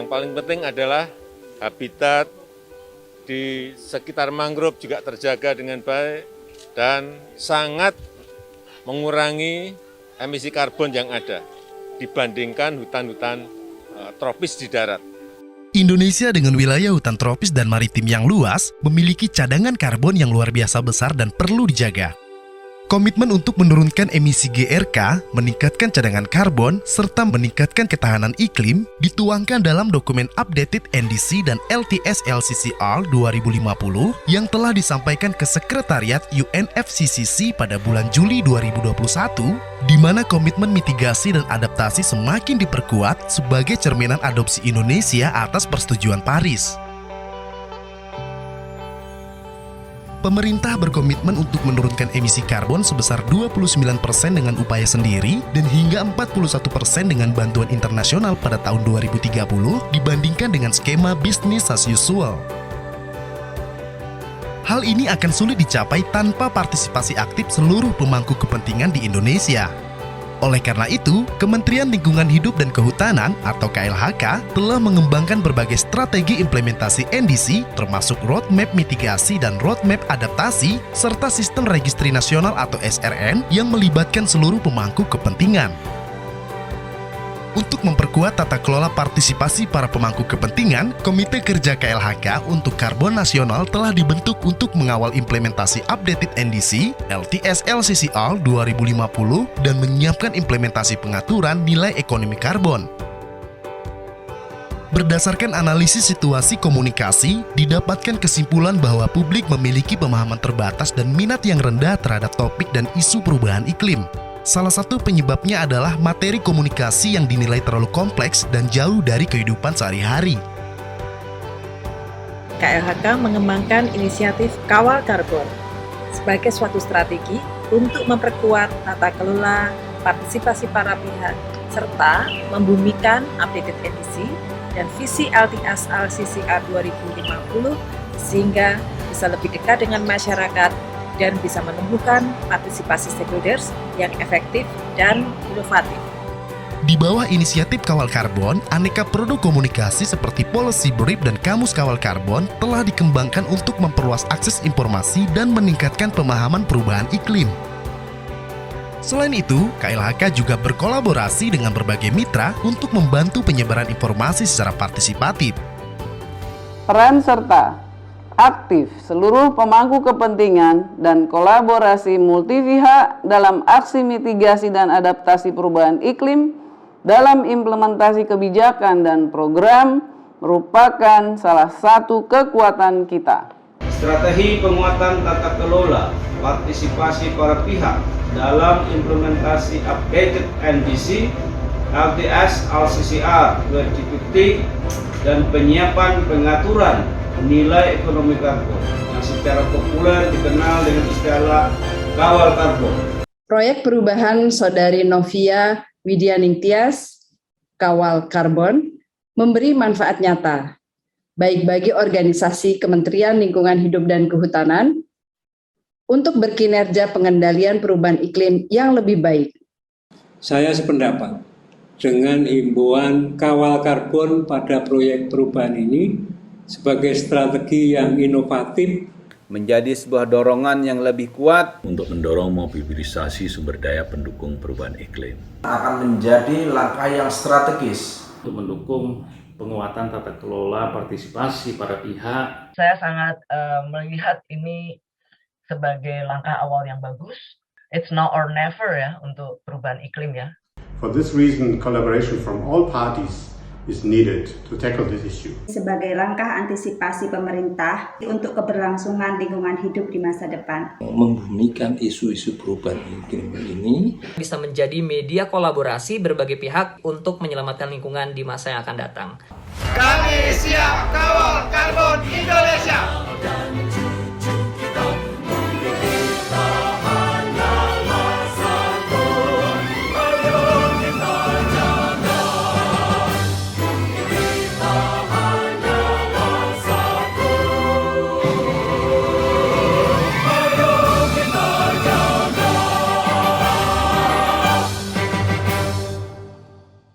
Yang paling penting adalah habitat di sekitar mangrove juga terjaga dengan baik dan sangat mengurangi emisi karbon yang ada dibandingkan hutan-hutan tropis di darat. Indonesia dengan wilayah hutan tropis dan maritim yang luas memiliki cadangan karbon yang luar biasa besar dan perlu dijaga. Komitmen untuk menurunkan emisi GRK, meningkatkan cadangan karbon, serta meningkatkan ketahanan iklim dituangkan dalam dokumen Updated NDC dan LTS LCCR 2050 yang telah disampaikan ke Sekretariat UNFCCC pada bulan Juli 2021, di mana komitmen mitigasi dan adaptasi semakin diperkuat sebagai cerminan adopsi Indonesia atas Persetujuan Paris. Pemerintah berkomitmen untuk menurunkan emisi karbon sebesar 29% dengan upaya sendiri dan hingga 41% dengan bantuan internasional pada tahun 2030 dibandingkan dengan skema business as usual. Hal ini akan sulit dicapai tanpa partisipasi aktif seluruh pemangku kepentingan di Indonesia. Oleh karena itu, Kementerian Lingkungan Hidup dan Kehutanan atau KLHK telah mengembangkan berbagai strategi implementasi NDC termasuk roadmap mitigasi dan roadmap adaptasi serta sistem registri nasional atau SRN yang melibatkan seluruh pemangku kepentingan. Untuk memperkuat tata kelola partisipasi para pemangku kepentingan, Komite Kerja KLHK untuk Karbon Nasional telah dibentuk untuk mengawal implementasi Updated NDC, LTS LCCR 2050, dan menyiapkan implementasi pengaturan nilai ekonomi karbon. Berdasarkan analisis situasi komunikasi, didapatkan kesimpulan bahwa publik memiliki pemahaman terbatas dan minat yang rendah terhadap topik dan isu perubahan iklim. Salah satu penyebabnya adalah materi komunikasi yang dinilai terlalu kompleks dan jauh dari kehidupan sehari-hari. KLHK mengembangkan inisiatif Kawal Karbon sebagai suatu strategi untuk memperkuat tata kelola partisipasi para pihak serta membumikan updated NDC dan visi LTS LCCR 2050 sehingga bisa lebih dekat dengan masyarakat dan bisa menumbuhkan partisipasi stakeholders yang efektif dan inovatif. Di bawah inisiatif Kawal Karbon, aneka produk komunikasi seperti policy brief dan kamus kawal karbon telah dikembangkan untuk memperluas akses informasi dan meningkatkan pemahaman perubahan iklim. Selain itu, KLHK juga berkolaborasi dengan berbagai mitra untuk membantu penyebaran informasi secara partisipatif. Peran serta aktif seluruh pemangku kepentingan dan kolaborasi multipihak dalam aksi mitigasi dan adaptasi perubahan iklim dalam implementasi kebijakan dan program merupakan salah satu kekuatan kita. Strategi penguatan tata kelola partisipasi para pihak dalam implementasi updated NDC, LTS LCCR 2050 dan penyiapan pengaturan nilai ekonomi karbon yang secara populer dikenal dengan istilah kawal karbon. Proyek perubahan Saudari Novia Widianing Tias, Kawal Karbon, memberi manfaat nyata, baik bagi organisasi Kementerian Lingkungan Hidup dan Kehutanan, untuk berkinerja pengendalian perubahan iklim yang lebih baik. Saya sependapat dengan himbauan Kawal Karbon pada proyek perubahan ini sebagai strategi yang inovatif menjadi sebuah dorongan yang lebih kuat untuk mendorong mobilisasi sumber daya pendukung perubahan iklim. Akan menjadi langkah yang strategis untuk mendukung penguatan tata kelola partisipasi para pihak. Saya sangat melihat ini sebagai langkah awal yang bagus. It's now or never ya untuk perubahan iklim ya. For this reason, collaboration from all parties is needed to tackle this issue. Sebagai langkah antisipasi pemerintah untuk keberlangsungan lingkungan hidup di masa depan. Membumikan isu-isu perubahan iklim ini bisa menjadi media kolaborasi berbagai pihak untuk menyelamatkan lingkungan di masa yang akan datang. Kami siap kawal karbon Indonesia.